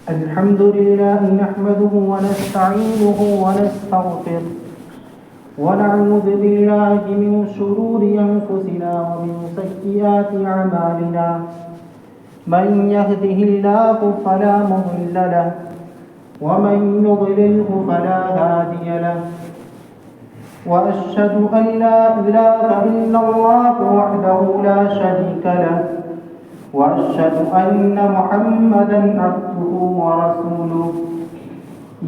الحمد لله نحمده ونستعينه ونستغفره ونعوذ بالله من شرور أنفسنا ومن سيئات أعمالنا من يهده الله فلا مضل له ومن يضلله فلا هادي له وأشهد أن لا إله إلا الله وحده لا شريك له وأشهد أن محمدا عبده ورسوله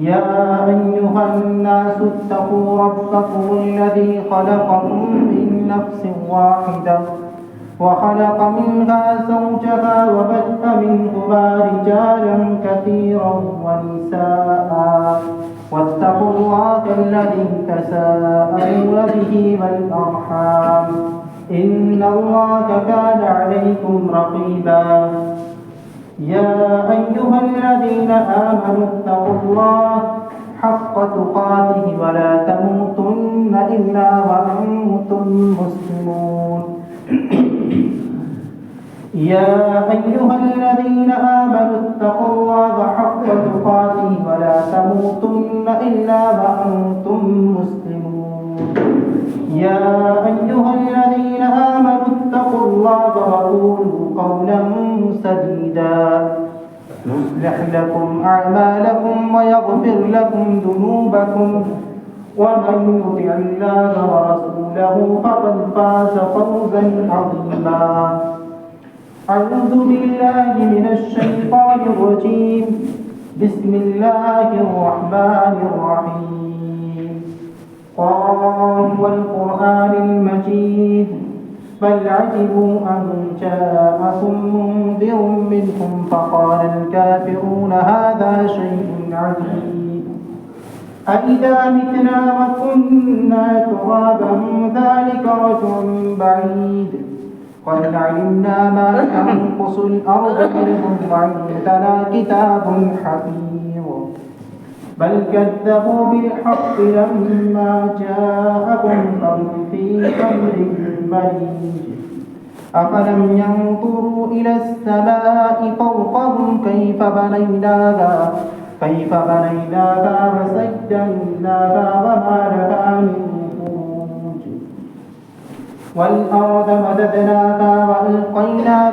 يا أيها الناس اتقوا ربكم الذي خلقكم من نفس واحدة وخلق منها زوجها وبث منهما رجالا كثيرا ونساء واتقوا الله الذي تساءلون به والأرحام إن الله كان عليكم رقيبا يا أيها الذين آمنوا اتقوا الله حق تقاته ولا تموتن إلا وأنتم مسلمون يا أيها الذين آمنوا اتقوا الله حق تقاته ولا تموتن إلا وأنتم مسلمون يا أيها الذين آمنوا اتقوا الله وقولوا قولا سديدا يصلح لكم أعمالكم ويغفر لكم ذنوبكم ومن يطع الله ورسوله فقد فاز فوزا عظيما أعوذ بالله من الشيطان الرجيم بسم الله الرحمن الرحيم قال والقرآن المجيد بل عجبوا أن جاءهم منذر منهم فقال الكافرون هذا شيء عجيب أإذا متنا وكنا ترابا ذلك رجع بعيد قد علمنا ما تنقص الأرض منهم وعندنا كتاب حفيظ بل كذبوا بالحق لما جاءهم فهم في أمر مريج أفلم ينظروا إلى السماء فوقهم كيف بنيناها وزيناها وما لها من فروج والأرض مددناها وألقينا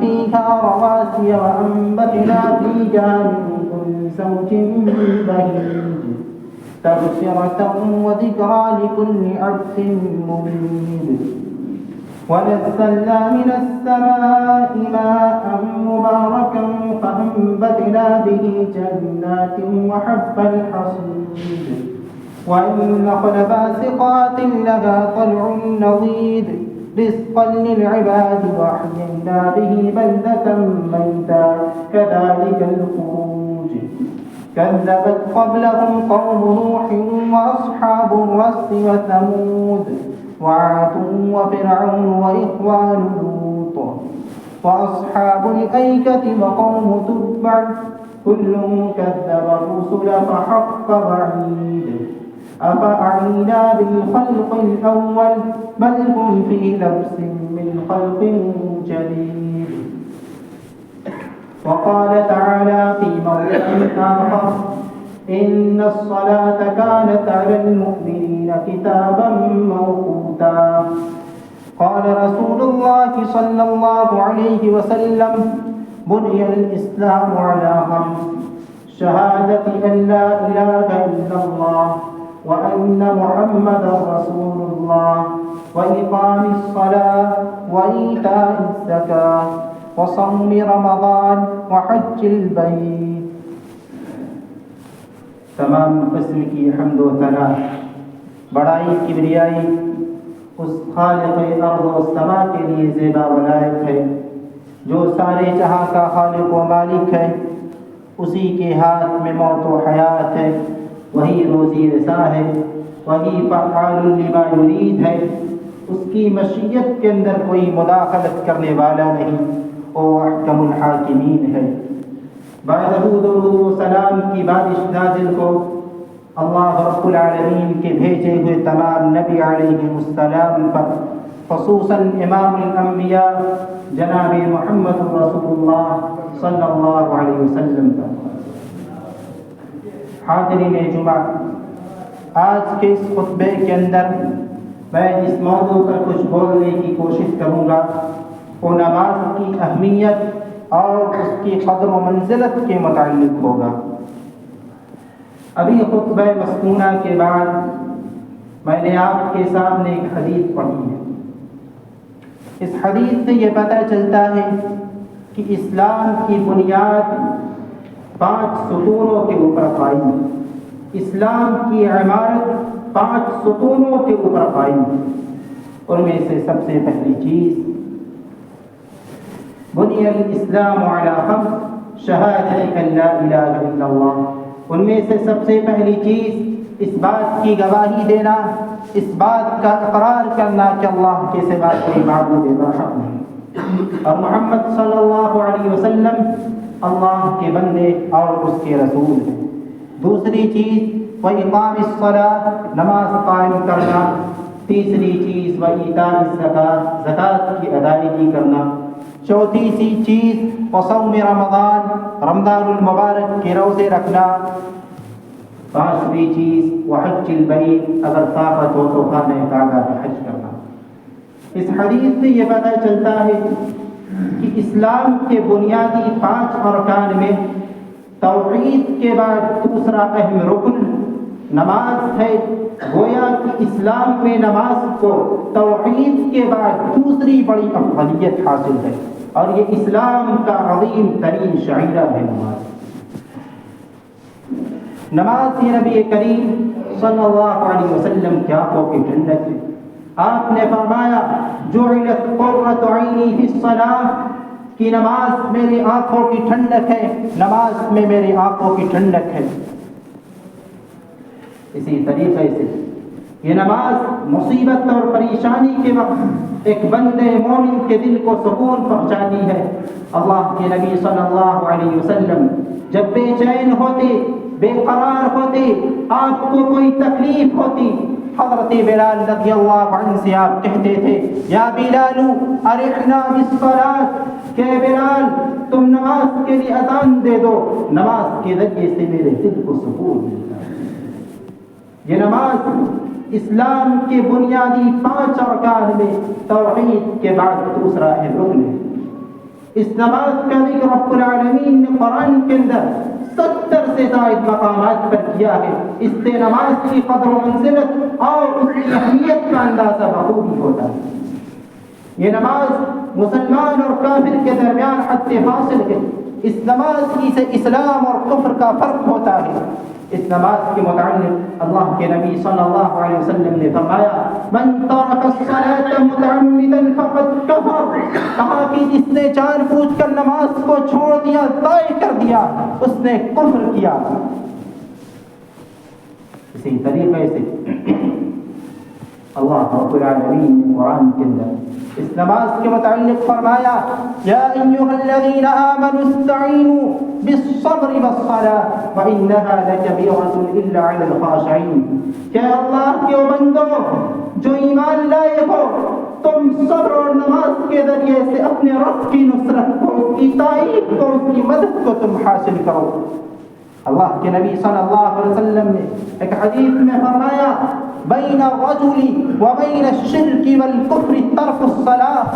فيها رواسي وأنبتنا فيها من كل زوج بهيج تبصرة وذكرى لكل عبد منيب ونزلنا من السماء ماء مباركا فأنبتنا به جنات وحب الحصيد والنخل باسقات لها طلع نضيد رزقا للعباد وأحيينا به بلدة ميتا كذلك الخروج كذبت قبلهم قوم نوح وأصحاب الرس وثمود وعاد وفرعون وإخوان لوط وأصحاب الأيكة وقوم تبع كل كذب الرسل فحق وعيد أفأعينا بالخلق الأول بل هم في لبس من خلق جديد وقال تعالى في موضع آخر إن الصلاة كانت على المؤمنين كتابا موقوتا قال رسول الله صلى الله عليه وسلم بني الإسلام على خمس شهادة أن لا إله إلا الله وأن محمدا رسول الله وإقام الصلاة وإيتاء الزكاة وصوم رمضان وحج البيت تمام قسم کی حمد و ثنا بڑائی کبریائی اس خالق ارض و سما کے لیے زیبا و لائق ہے جو سارے جہاں کا خالق و مالک ہے اسی کے ہاتھ میں موت و حیات ہے وہی روزی رساں ہے وہی فعال لما یرید ہے اس کی مشیت کے اندر کوئی مداخلت کرنے والا نہیں وہ احکم الحاکمین ہے بعد درود و سلام کی بارش نازل ہو اللہ رب العالمین کے بھیجے ہوئے تمام نبی علیہ السلام پر خصوصاً امام الانبیاء جناب محمد رسول اللہ صلی اللہ علیہ وسلم پر۔ حاضرین جمعہ، آج کے اس خطبے کے اندر میں اس موضوع پر کچھ بولنے کی کوشش کروں گا، وہ نماز کی اہمیت اور اس کی قدر و منزلت کے متعلق ہوگا۔ ابھی خطبہ مسکونہ کے بعد میں نے آپ کے سامنے ایک حدیث پڑھی ہے۔ اس حدیث سے یہ پتہ چلتا ہے کہ اسلام کی بنیاد 5 ستونوں کے اوپر قائم ہے۔ اسلام کی عمارت 5 ستونوں کے اوپر قائم ہے۔ ان میں سے سب سے پہلی چیز بنی الاسلام علی 5 شہادت ان لا الہ الا اللہ۔ ان میں سے سب سے پہلی چیز اس بات کی گواہی دینا، اس بات کا اقرار کرنا کہ اللہ کے سوا کوئی معبود برحق نہیں اور محمد صلی اللہ علیہ وسلم اللہ کے بندے اور اس کے رسول ہیں۔ دوسری چیز وإقام الصلاۃ، نماز قائم کرنا۔ تیسری چیز وإیتاء الزکوٰۃ، زکوٰۃ کی ادائیگی کرنا۔ چوتھی سی چیز وصوم رمضان، رمضان المبارک کے روزے رکھنا۔ پانچویں چیز وحج البیت، اگر طاقت ہو تو خانہ کعبہ کا حج کرنا۔ اس حدیث سے یہ پتہ چلتا ہے کہ اسلام کے بنیادی 5 ارکان میں توحید کے بعد دوسرا اہم رکن نماز ہے۔ گویا کہ اسلام میں نماز کو توحید کے بعد دوسری بڑی افضلیت حاصل ہے اور یہ اسلام کا عظیم ترین شعیرہ ہے نماز۔ نماز یہ نبی کریم صلی اللہ علیہ وسلم کی آنکھوں کی ٹھنڈک ہے۔ آپ نے فرمایا جعلت قرۃ عینی فی الصلاۃ، کہ نماز میری آنکھوں کی ٹھنڈک ہے، نماز میں میری آنکھوں کی ٹھنڈک ہے۔ اسی طریقے سے یہ نماز مصیبت اور پریشانی کے وقت ایک بندے مومن کے دل کو سکون پہنچاتی ہے۔ اللہ کے نبی صلی اللہ علیہ وسلم جب بے چین ہوتے، بے قرار ہوتے، آپ کو کوئی تکلیف ہوتی، حضرت بلال رضی اللہ عنہ سے آپ کہتے تھے یا بلال ارحنا بالصلاۃ، کہ بلال تم نماز کے لیے اذان دے دو، نماز کے ذریعے سے میرے دل کو سکون ملتا ہے۔ یہ نماز اسلام کے بنیادی 5 ارکان میں توحید کے بعد دوسرا اہم رکن ہے۔ اس نماز کا ذکر رب العالمین نے قرآن کے اندر 70 سے زائد مقامات پر کیا ہے۔ اس سے نماز کی قدر و منزلت اور اس کی اہمیت کا اندازہ بخوبی ہوتا ہے۔ یہ نماز مسلمان اور کافر کے درمیان حد فاصل ہے۔ اس نماز کی سے اسلام اور کفر کا فرق ہوتا ہے۔ اس نماز کے متعلق اللہ کے نبی صلی اللہ علیہ وسلم نے فرمایا من ترک الصلاۃ متعمدا فقد کفر، کہا کہ جس نے جان بوجھ کر نماز کو چھوڑ دیا، ضائع کر دیا، اس نے کفر کیا۔ اسی طریقے سے اللہ رب العالمین نے قرآن کے اندر اس نماز کے متعلق فرمایا یا ایھا الذین آمنوا استعینوا بالصبر والصلاۃ وانھا لکبیرۃ الا علی الخاشعین، کہ اللہ کے بندو جو ایمان لائے ہو، تم صبر اور نماز کے ذریعے سے اپنے رب کی نصرت کو، اس کی تائید کو، اس کی مدد کو تم حاصل کرو۔ اللہ کے نبی صلی اللہ علیہ وسلم نے ایک حدیث میں فرمایا بین الرجل و بین الشرک والکفر ترک الصلاۃ،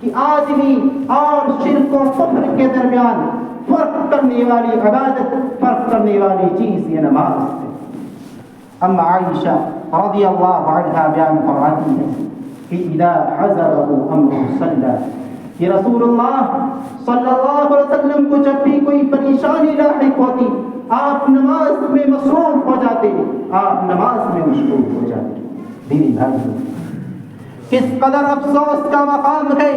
کہ آدمی اور شرک و کفر کے درمیان فرق کرنے والی عبادت، فرق کرنے والی چیز یہ نماز ہے۔ اما عائشہ رضی اللہ عنہا بیان فرماتی ہے کہ اذا حضره امر صلی، کہ رسول اللہ صلی اللہ علیہ وسلم کو جب بھی کوئی پریشانی لاحق ہوتی، آپ نماز میں مصروف ہو جاتے، آپ نماز میں مشغول ہو جاتے۔ دینی بھائی، کس قدر افسوس کا مقام ہے،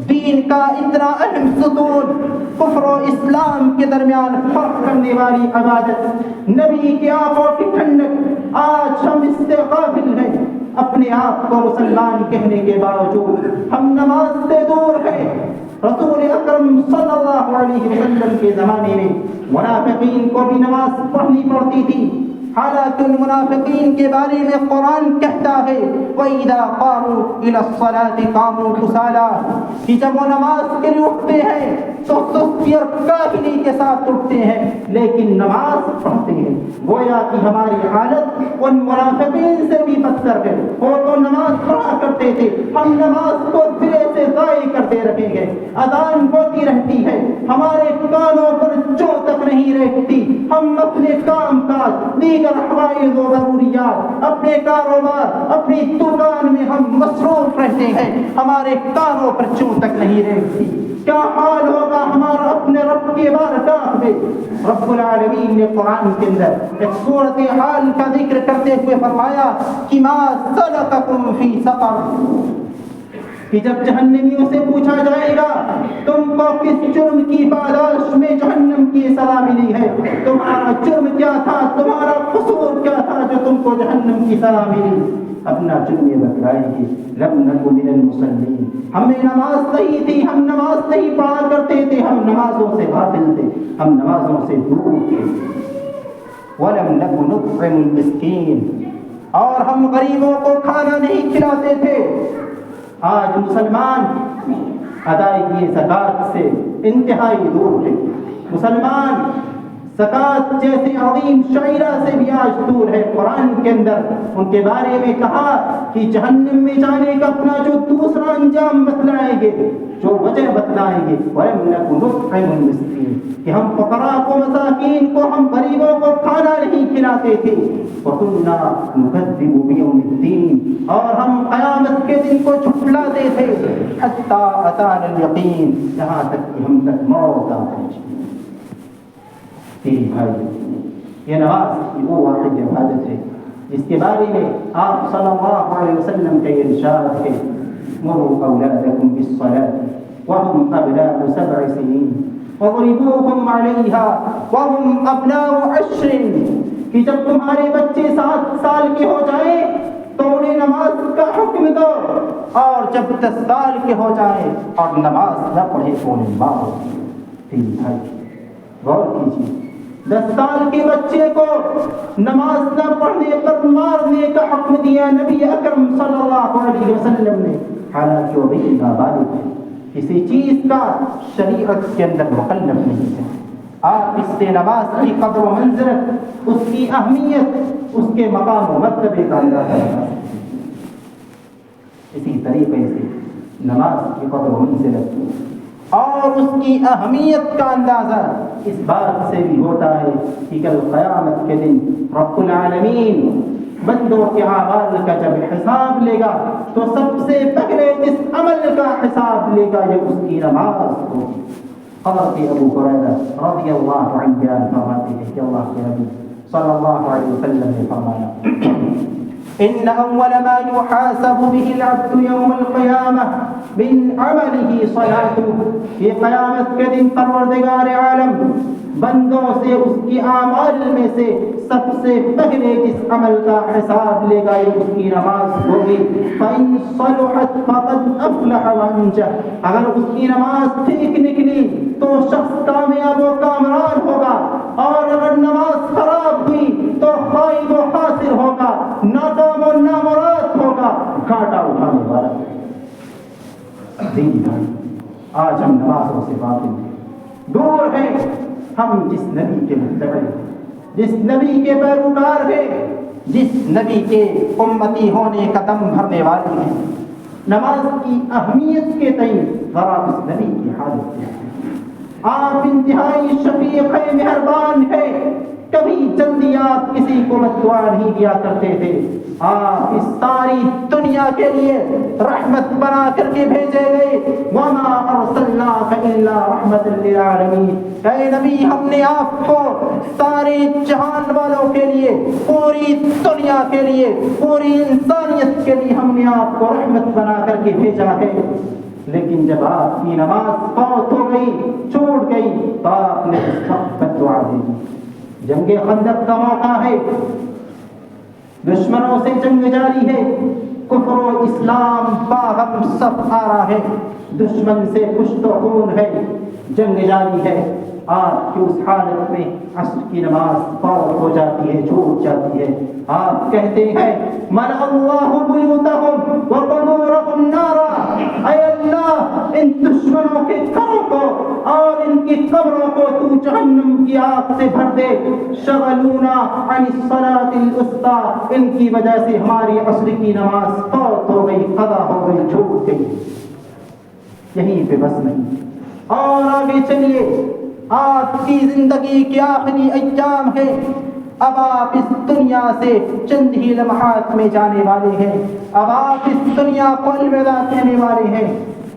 دین کا اتنا اہم ستون، کفر و اسلام کے درمیان فرق کرنے والی عبادت، نبی کی آنکھوں کی ٹھنڈک، آج ہم اس سے غافل ہیں۔ اپنے آپ کو مسلمان کہنے کے باوجود ہم نماز سے دور ہیں۔ رسول اکرم صلی اللہ علیہ وسلم کے زمانے میں منافقین کو بھی نماز پڑھنی پڑتی تھی، حالانکہ ان منافقین کے بارے میں قرآن کہتا ہے وَإِذَا قَامُوا إِلَى الصَّلَاةِ قَامُوا كُسَالَىٰ کہ جب وہ نماز کے لیے اٹھتے ہیں تو سستی اور کاہلی کے ساتھ اٹھتے ہیں لیکن نماز پڑھتے ہیں۔ گویا کہ ہماری حالت ان منافقین سے بھی بدتر ہے۔ وہ تو نماز پڑھا کرتے تھے، ہم نماز کو سرے سے ضائع کرتے رہیں گے۔ اذان ہوتی رہتی ہے، ہمارے کانوں پر جو تک نہیں رہتی، ہم اپنے کام کاج، دیگر حوائج و ضروریات، اپنے کاروبار، اپنی دکان میں ہم مصروف رہتے ہیں، ہمارے کانوں پر چوں تک نہیں رہتی۔ کیا حال ہوگا ہمارا اپنے رب کی بارگاہ میں؟ رب العالمین نے قرآن کے اندر ایک صورت حال کا ذکر کرتے ہوئے فرمایا کہ ما سلککم فی سقر، کہ جب جہنمیوں سے پوچھا جائے گا تم کو کس جرم کی پاداش میں جہنم کی سزا ملی ہے، تمہارا جرم کیا تھا، تمہارا قصور کیا تھا جو تم کو جہنم کی سزا ملی، اپنا جرم یہ بتلائیں گے لم نکن من المصلین، ہمیں نماز نہیں تھی، ہم نماز نہیں پڑھا کرتے تھے، ہم نمازوں سے غافل تھے، ہم نمازوں سے دور تھے، ولم نکن نطعم المسکین، اور ہم غریبوں کو کھانا نہیں کھلاتے تھے۔ آج مسلمان ادائیگی زکوٰۃ سے انتہائی دور ہے، مسلمان زکوٰۃ جیسے عظیم شعیرہ سے بھی آج دور ہے۔ قرآن کے اندر ان کے بارے میں کہا کہ جہنم میں جانے کا اپنا جو دوسرا انجام بتلائیں گے، جو وجہ بتلائیں گے، وَلَمْ نَكُ نُطْعِمُ الْمِسْكِينَ، کہ ہم فقراء کو، مساکین کو، ہم غریبوں کو کھانا نہیں کھلاتے تھے، وَكُنَّا نُكَذِّبُ بِيَوْمِ الدِّينِ، اور ہم قیامت کے دن کو جھٹلاتے تھے، حَتَّىٰ أَتَانَا الْيَقِينُ، یہاں تک کہ ہم تک موت آ پہنچی۔ تیری بھائی، یہ نماز کی وہ واقعی عبادت ہے جس کے بارے میں آپ صلی اللہ علیہ وسلم کا یہ ارشاد ہے مروا اولادکم بالصلاة وهم ابناء 7 سنین واضربوهم علیها وهم ابناء 10، کہ جب تمہارے بچے 7 سال کے ہو جائیں تو انہیں نماز کا حکم دو، اور جب 10 سال کے ہو جائیں اور نماز نہ پڑھے تو انہیں مارو۔ تیری بھائی غور کیجیے، 10 سال کے بچے کو نماز نہ پڑھنے پر مارنے کا حکم دیا نبی اکرم صلی اللہ علیہ وسلم نے، حالانکہ وہ بھی نابالغ ہے، کسی چیز کا شریعت کے اندر مکلف نہیں ہے۔ آپ اس سے نماز کی قدر و منزلت، اس کی اہمیت، اس کے مقام و مرتبے کا اندازہ لگا سکتے ہیں۔ اسی طریقے سے نماز کی قدر و منزلت اور اس کی اہمیت کا اندازہ اس بات سے بھی ہوتا ہے کہ کل قیامت کے دن رب العالمین بندوں کے اعمال کا جب حساب لے گا تو سب سے پہلے جس عمل کا حساب لے گا یہ اس کی نماز ہوگی۔ حضرت ابو ہریرہ رضی اللہ عنہ بیان فرماتے ہیں کہ اللہ کے نبی صلی اللہ علیہ وسلم نے فرمایا ان اول ما يحاسب به العبد يوم القيامه من عمله صلاته، یہ قیامت کے دن پروردگار عالم بندوں سے اس کی اعمال میں سے سب سے پہلے جس عمل کا حساب لے گا یہ اس کی نماز ہوگی۔ فَإِن صَلُحَتْ فَقَدْ أَفْلَحَ وَأَنجَحَ، اگر اس کی نماز ٹھیک نکلی تو شخص کامیاب و کامران ہوگا، اور اگر نماز خراب ہوئی تو خائب و خاسر ہوگا، ناکام و نامراد ہوگا، گھاٹا اٹھانے والا۔ آج ہم نمازوں سے غافل ہیں، دور ہیں ہم جس نبی کے متبع ہیں، جس نبی کے پیروکار ہیں، جس نبی کے امتی ہونے کا دم بھرنے والے ہیں۔ نماز کی اہمیت کے تئیں ذرا اس نبی کی حالت کیا ہے۔ آپ انتہائی شفیق ہے، مہربان ہے، کبھی جلدی آپ کسی کو بددعا نہیں دیا کرتے تھے، آپ اس ساری دنیا کے لیے رحمت بنا کر کے بھیجے گئے۔ وما ارسلناک الا رحمت للعالمین، اے نبی ہم نے آپ کو سارے جہان والوں کے لیے، پوری دنیا کے لیے، پوری انسانیت کے لیے ہم نے آپ کو رحمت بنا کر کے بھیجا ہے۔ لیکن جب آپ کی نماز فوت ہو گئی، چھوٹ گئی، تو آپ نے اس وقت بددعا دی۔ جنگ خندق کا موقع ہے، دشمنوں سے جنگ جاری ہے، کفر و اسلام باہم صف آ رہا ہے، دشمن سے کشت و خون ہے، جنگ جاری ہے، آپ کی اس حالت میں عصر کی نماز فوت ہو جاتی ہے، چھوٹ جاتی ہے، آپ کہتے ہیں من اللہ بیوتہم وقبورہم نارا، اے اللہ ان دشمنوں کے گھروں کو اور ان کی قبروں کو تو جہنم کی آگ سے بھر دے. شغلونا عن الصلاة الوسطی، ان کی وجہ سے ہماری عصر کی نماز فوت ہو گئی، قضا ہو گئی، چھوٹ گئی. یہیں پہ بس نہیں، اور آگے چلیے. آپ کی زندگی کے آخری ایام ہے، اب آپ اس دنیا سے چند ہی لمحات میں جانے والے ہیں، اب آپ اس دنیا کو الوداع کہنے والے ہیں.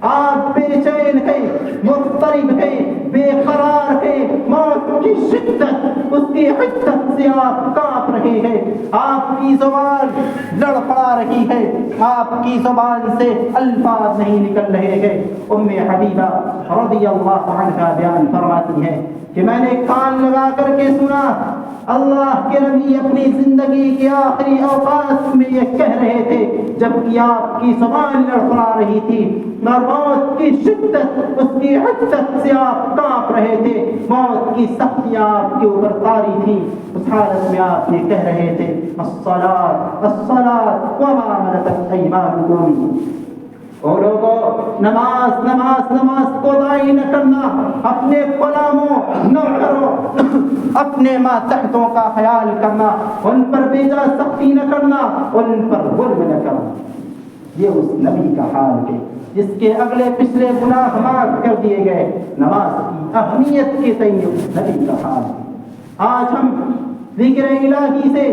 آپ بے چین ہیں، مضطرب ہیں، بے قرار ہیں، موت کی شدت، اس کی حدت سے آپ کانپ رہے ہیں. آپ کی زبان لڑکھڑا رہی ہے، آپ کی زبان سے الفاظ نہیں نکل رہے ہیں. ام حبیبہ رضی اللہ عنہا بیان فرماتی ہے کہ میں نے کان لگا کر کے سنا اللہ کے نبی اپنی زندگی کے آخری اوقات میں یہ کہہ رہے تھے جبکہ آپ کی زبان لڑکھڑا رہی تھی، اور موت کی شدت، اس کی حدت سے آپ کانپ رہے تھے، موت کی سختیاں آپ کے اوپر طاری تھی. اس حالت میں آپ یہ کہہ رہے تھے الصلاۃ الصلاۃ وما ملکت ایمانکم. او لوگوں، نماز نماز نماز کو ضائع نہ کرنا، اپنے غلاموں نوکروں اپنے ماتحتوں کا خیال کرنا، ان پر بیجا سختی نہ کرنا، ان پر ظلم نہ کرنا. یہ اس نبی کا حال ہے جس کے اگلے پچھلے گناہ معاف کر دیے گئے. نماز کی اہمیت کے تئیں اس نبی کا حال ہے. آج ہم ذکر الہی سے،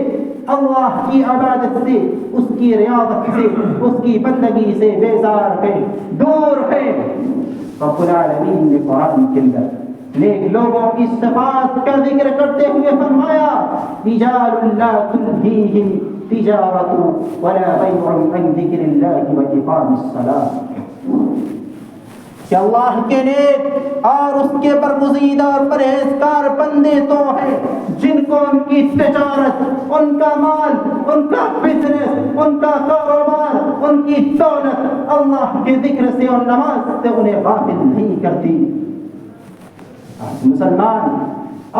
اللہ کی عبادت سے، اس کی ریاضت سے، اس کی بندگی سے بیزار ہیں، دور ہیں. رب العالمین نے قرآن کے اندر نیک لوگوں کی صفات کا ذکر کرتے ہوئے فرمایا رجال لا تلہیہم تجارت ولا بیع عن ذکر اللہ واقام الصلاۃ، کہ اللہ کے نیک اور اس کے برگزیدہ اور پرہیزگار بندے تو ہیں جن کو ان کی تجارت، ان کا مال، ان کا بزنس، ان کا کاروبار، ان کی دولت اللہ کے ذکر سے اور نماز سے انہیں غافل نہیں کرتی. آج مسلمان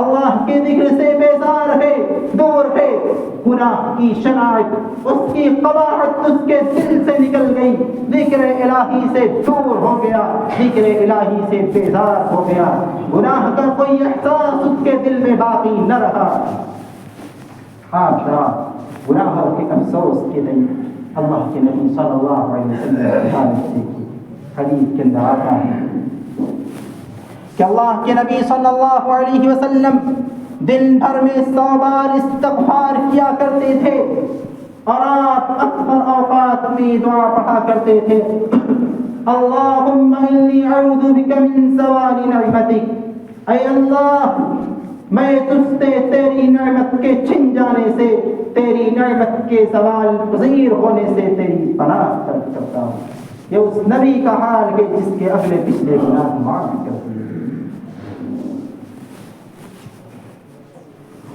اللہ کے ذکر سے بیزار ہے، دور ہے. گناہ کی شناعت، اس کی قباحت اس کے دل سے نکل گئی، ذکر الہی سے دور ہو گیا، ذکر الہی سے بیزار ہو گیا، گناہ کا کوئی احساس اس کے دل میں باقی نہ رہا. آپ ذرا گناہوں کے افسوس کے لیے اللہ کے نبی صلی اللہ علیہ وسلم کی حالت دیکھیے. حدیث کے اندر آتا ہے کہ اللہ کے نبی صلی اللہ علیہ وسلم دن بھر میں 100 بار استغفار کیا کرتے تھے، اور آپ اکثر اوقات میں دعا پڑھا کرتے تھے اللہم انی اعوذ بک من زوال نعمتک، اے اللہ میں تجھ سے تیری نعمت کے چھن جانے سے، تیری نعمت کے زوال پذیر ہونے سے تیری پناہ طلب کرتا ہوں. یہ اس نبی کا حال ہے جس کے اگلے پچھلے گناہ معاف کرتے ہیں.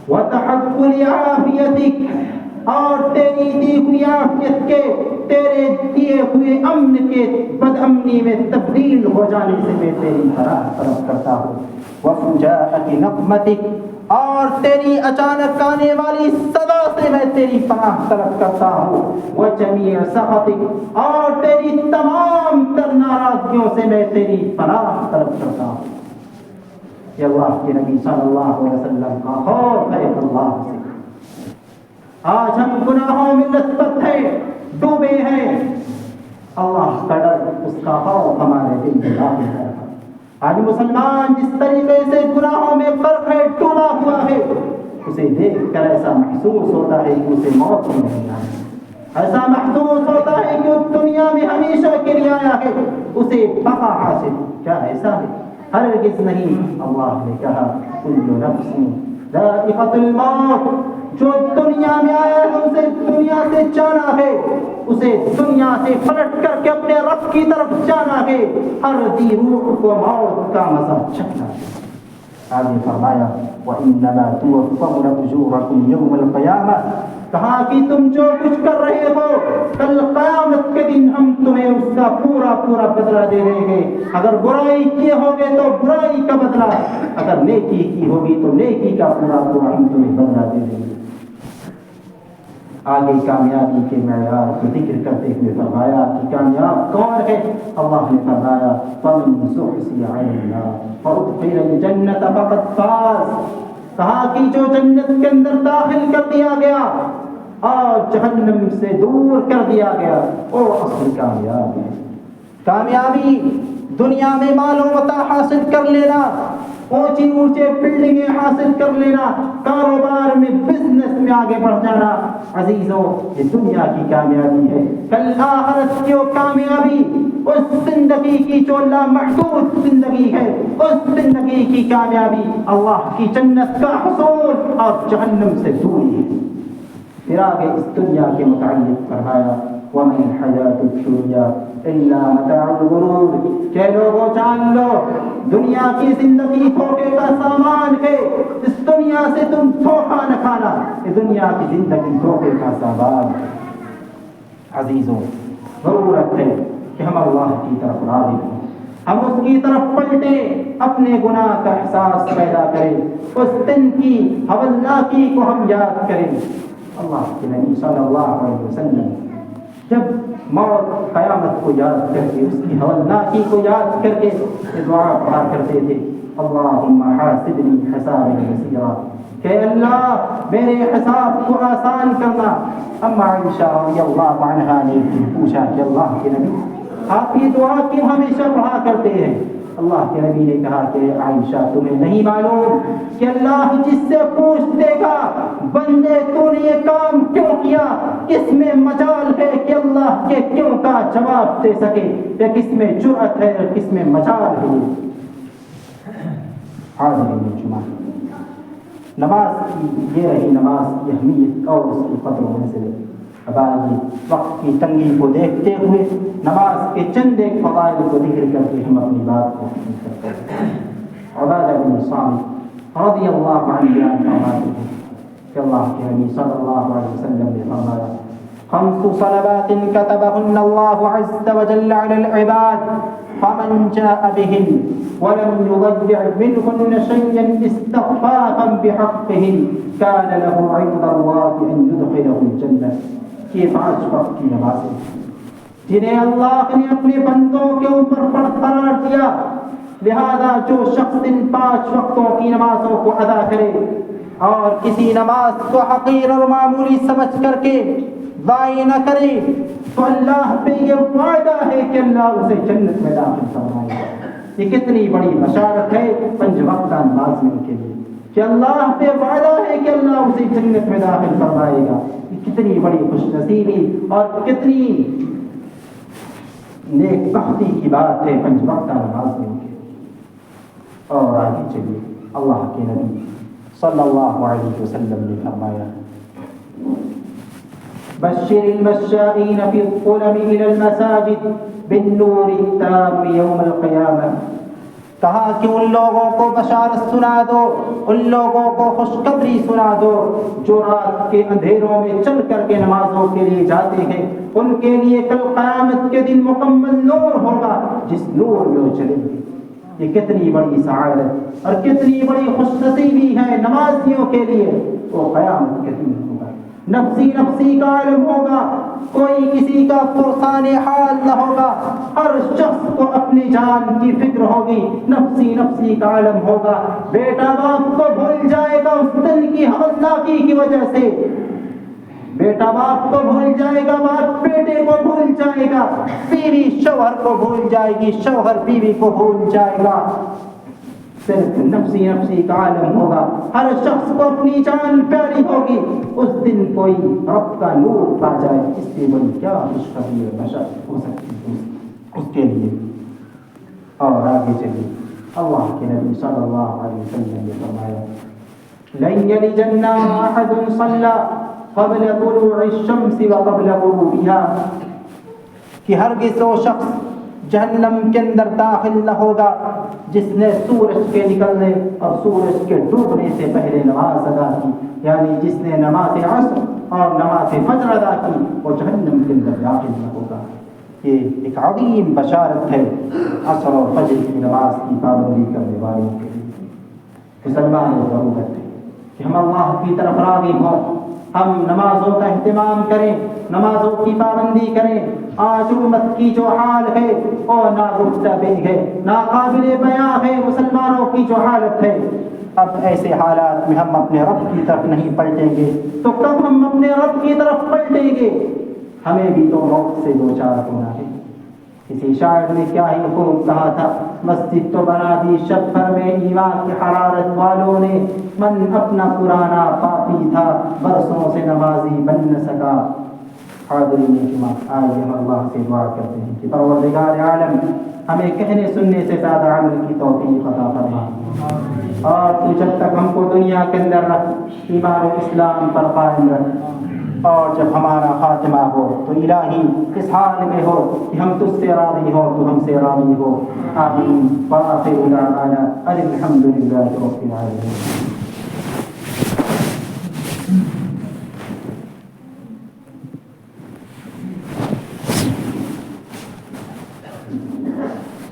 وَتَحَقُّلِ عَافِيَتِكَ، اور تیری دی ہوئی عافیت کے، تیرے دیے ہوئے امن کے بد امنی میں تبدیل ہو جانے سے میں تیری پناہ طلب کرتا ہوں. وَفُجَاءَةِ نَقْمَتِكَ، اور تیری اچانک آنے والی صدا سے میں تیری پناہ طلب کرتا ہوں. وَجَمِيعَ سَخَطِكَ، اور تیری تمام تر ناراضگیوں سے میں تیری پناہ طلب کرتا ہوں. یہ اللہ کے نبی صلی اللہ علیہ وسلم کا خوف ہے اللہ سے. آج ہم گناہوں میں لثپت ہیں، ڈوبے ہیں. اللہ کا ڈر، اس کا خوف ہمارے دل میں داخل ہے. آج مسلمان جس طریقے سے گناہوں میں غرق ہے، ڈوبا ہوا ہے، اسے دیکھ کر ایسا محسوس ہوتا ہے کہ اسے موت ہی نہیں آئی. ایسا محسوس ہوتا ہے کہ اس دنیا میں ہمیشہ کے لیے آیا ہے، اسے بقا حاصل. کیا ایسا ہے؟ ہرگز نہیں. اللہ نے کہا کل نفس ذائقۃ الموت، جو دنیا میں آیا ہے اسے دنیا سے جانا ہے، اسے دنیا سے پلٹ کر کے اپنے رب کی طرف جانا ہے. ہر ذی روح کو موت کا مزہ چکھنا ہے. آگے فرمایا وَإِنَّمَا تُوَفَّوْنَ أُجُورَكُمْ يَوْمَ الْقِيَامَةِ، کہا کہ تم جو کچھ کر رہے ہو کل قیامت کے دن ہم تمہیں اس کا پورا پورا بدلہ دے رہے ہیں. اگر برائی کیے ہوگے تو برائی کا بدلہ, اگر نیکی کی ہوگی تو نیکی کا پورا پورا ہم تمہیں بدلہ دے رہے ہیں. آگے کامیابی کے معیار کو ذکر کرتے ہوئے فرمایا کہ کامیاب کون ہے؟ اللہ نے فرمایا فَمَن زُحْزِحَ عَنِ النَّارِ وَأُدْخِلَ الْجَنَّةَ فَقَدْ فَازَ. کہا کہ جو جنت کے اندر داخل کر دیا گیا اور جہنم سے دور کر دیا گیا وہ اصل کامیاب ہے. کامیابی دنیا میں مال و متاع حاصل کر لینا, اونچی اونچے بلڈنگیں حاصل کر لینا, کاروبار میں بزنس میں آگے بڑھ جانا, عزیزوں یہ دنیا کی کامیابی ہے. کل آخرت کی کامیابی اس زندگی کی جو لامحدود زندگی ہے, اس زندگی کی کامیابی اللہ کی جنت کا حصول اور جہنم سے دوری ہے. پھر آگے اس دنیا کے متعلق فرمایا وَمَا الْحَيَاةُ الدُّنْيَا إِلَّا مَتَاعُ الْغُرُورِ. کہ لوگوں جان لو دنیا کی زندگی دھوکے کا سامان ہے. اس دنیا سے تم دھوکہ نہ کھانا, یہ دنیا کی زندگی دھوکے کا سامان ہے. عزیزوں ضرورت ہے کہ ہم اللہ کی طرف راغب ہوں, ہم اس کی طرف پلٹیں, اپنے گناہ کا احساس پیدا کریں, اس دن کی ہولناکی کو ہم یاد کریں. اللہ کے نبی صلی اللہ علیہ وسلم جب موت قیامت کو یاد کر کے اس کی ہولناکی کو یاد کر کے یہ دعا پڑھا کرتے تھے اللہم حاسبنی حسابا یسیرا, کہ اللہ میرے حساب کو آسان کرنا. اما عائشہ رضی اللہ عنہا نے پوچھا کہ اللہ کے نبی آپ یہ دعا کیوں ہمیشہ پڑھا کرتے ہیں؟ اللہ کے نبی نے کہا کہ عائشہ تمہیں نہیں معلوم کہ اللہ جس سے پوچھ دے گا بندے تو نے یہ کام کیوں کیا, کس میں مجال ہے کہ اللہ کے کیوں کا جواب دے سکے, یا کس میں جرأت ہے اور کس میں مجال ہے. حاضرین جمعہ, نماز کی یہ رہی نماز کی اہمیت اور اس کی قدر و منزلت. اب آئیے وقت کی تنگی کو دیکھتے ہوئے نماز کے چند ایک فضائل کو ذکر کر کے ہم اپنی بات کو ختم کرتے ہیں. عبادہ بن صامت رضی اللہ عنہ فرماتے ہیں کہ اللہ کے نبی صلی اللہ علیہ وسلم نے فرمایا خمس صلوات كتبهن الله عز وجل على العباد فمن جاء بهن ولم يضيع منهن شيئا استخفافا بحقهن كان له عند الله ان يدخله الجنه. یہ 5 وقت کی نمازیں جنہیں اللہ نے اپنے بندوں کے اوپر فرض قرار دیا, لہذا جو شخص ان 5 وقتوں کی نمازوں کو ادا کرے اور کسی نماز کو حقیر اور معمولی سمجھ کر کے ضائع نہ کرے تو اللہ پہ یہ وعدہ ہے کہ اللہ اسے جنت میں داخل فرمائے گا. یہ کتنی بڑی بشارت ہے 5 وقتہ نمازیوں کے لیے کہ اللہ پہ وعدہ ہے کہ اللہ اسے جنت میں داخل فرمائے گا. یہ کتنی بڑی خوش نصیبی اور کتنی نیک بختی کی بات ہے 5 وقتہ نمازیوں کے. اور آگے چلیے اللہ کے نبی صلی اللہ علیہ وسلم نے فرمایا بشر المشائین فی الظلم الى المساجد بالنور التام یوم القیامہ. کہا کہ ان لوگوں کو بشارت سنا دو, ان لوگوں کو خوشخبری سنا دو جو رات کے اندھیروں میں چل کر کے نمازوں کے لیے جاتے ہیں, ان کے لیے کل قیامت کے دن مکمل نور ہوگا جس نور میں وہ چلیں گے. یہ کتنی بڑی سعادت اور کتنی بڑی خوش نصیبی ہے نمازیوں کے لیے. وہ قیامت کے دن ہوگا, نفسی نفسی کا علم ہوگا, کوئی کسی کا پرسان حال نہ ہوگا, ہر شخص کو اپنی جان کی فکر ہوگی, نفسی نفسی کا علم ہوگا. بیٹا باپ کو بھول جائے گا اس دن کی ہولناکی کی وجہ سے, بیٹا باپ کو بھول جائے گا, باپ بیٹے کو بھول جائے گا, بیوی شوہر کو بھول جائے گی, شوہر بیوی کو بھول جائے گا. صرف نفسی نفسی کا عالم ہوگا, ہر شخص کو اپنی جان پیاری ہوگی. اس دن کوئی رب کا نور پا جائے, اس سے بڑی کیا خوشخبری اور بشارت ہو سکتی ہے اس کے لیے. اور آگے چلیے اللہ کے نبی صلی اللہ علیہ وسلم نے فرمایا لن یلج النار احد صلی قبل طلوع الشمس وقبل غروبها, کہ ہرگز وہ شخص جہنم کے اندر داخل نہ ہوگا جس نے سورج کے نکلنے اور سورج کے ڈوبنے سے پہلے نماز ادا کی, یعنی جس نے نماز عصر اور نماز فجر ادا کی وہ جہنم کے اندر داخل نہ ہوگا۔ یہ ایک عظیم بشارت ہے عصر اور فجر کی نماز کی پابندی کرنے والوں کے لیے۔ مسلمانوں کو ضرورت ہے کہ ہم اللہ کی طرف راغب ہوں، ہم نمازوں کا اہتمام کریں، نمازوں کی پابندی کریں۔ آج امت کی جو حال ہے وہ ناگفتہ ہے، ناقابل بیاں ہے مسلمانوں کی جو حالت ہے۔ اب ایسے حالات میں ہم اپنے رب کی طرف نہیں پلٹیں گے تو کب ہم اپنے رب کی طرف پلٹیں گے؟ ہمیں بھی تو موت سے دوچار ہونا ہے۔ کسی شاعر نے کیا ہی خوب کہا تھا، مسجد تو بنا دی شب بھر میں ایمان کی حرارت والوں نے، من اپنا پرانا پاپی تھا برسوں سے نمازی بن نہ سکا۔ حاضرین اجتماع، آئیے ہم اللہ سے دعا کرتے ہیں کہ پروردگار عالم ہمیں کہنے سننے سے زیادہ عمل کی توفیق عطا فرما، اور تو جب تک ہم کو دنیا کے اندر رکھ، ایمان و اسلام پر قائم رکھ، اور جب ہمارا خاتمہ ہو تو الہی اس حال میں ہو کہ ہم تجھ سے راضی ہو تو ہم سے راضی ہو۔ آمین۔ وآخر دعوانا ان الحمد للہ رب العالمین۔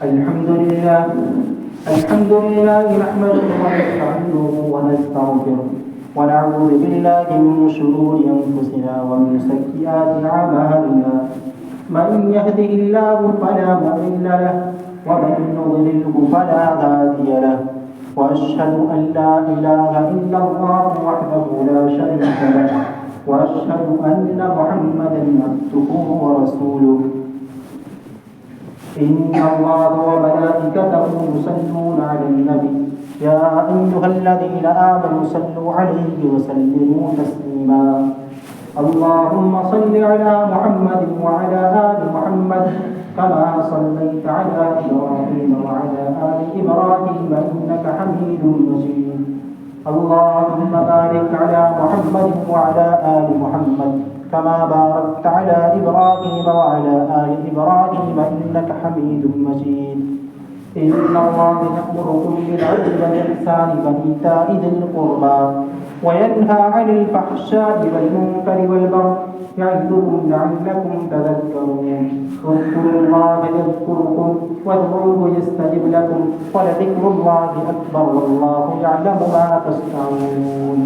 الحمد لله نحمده ونستعينه ونستغفره ونعوذ بالله من شرور أنفسنا ومن سيئات أعمالنا، من يهده الله فلا مضل له ومن يضلله فلا هادي له، وأشهد أن لا إله إلا الله وحده لا شريك له، وأشهد أن محمدا عبده ورسوله۔ إن الله وملائكته يصلون على النبي يا أيها الذين آمنوا صلوا عليه وسلموا تسليما۔ اللهم صل على محمد وعلى آل محمد كما صليت على إبراهيم وعلى آل إبراهيم إنك حميد مجيد۔ اللهم بارك على محمد وعلى آل محمد كما باركت على إبراهيم وعلى آل إبراهيم إنك حميد مجيد۔ إن الله يأمركم بالعدل والإحسان وإيتاء ذي القربى وينهى عن الفحشاء والمنكر والبغي يعظكم لعلكم تذكرون۔ اذكروا الله يذكركم وادعوه يستجب لكم ولذكر الله أكبر والله يعلم ما تصنعون۔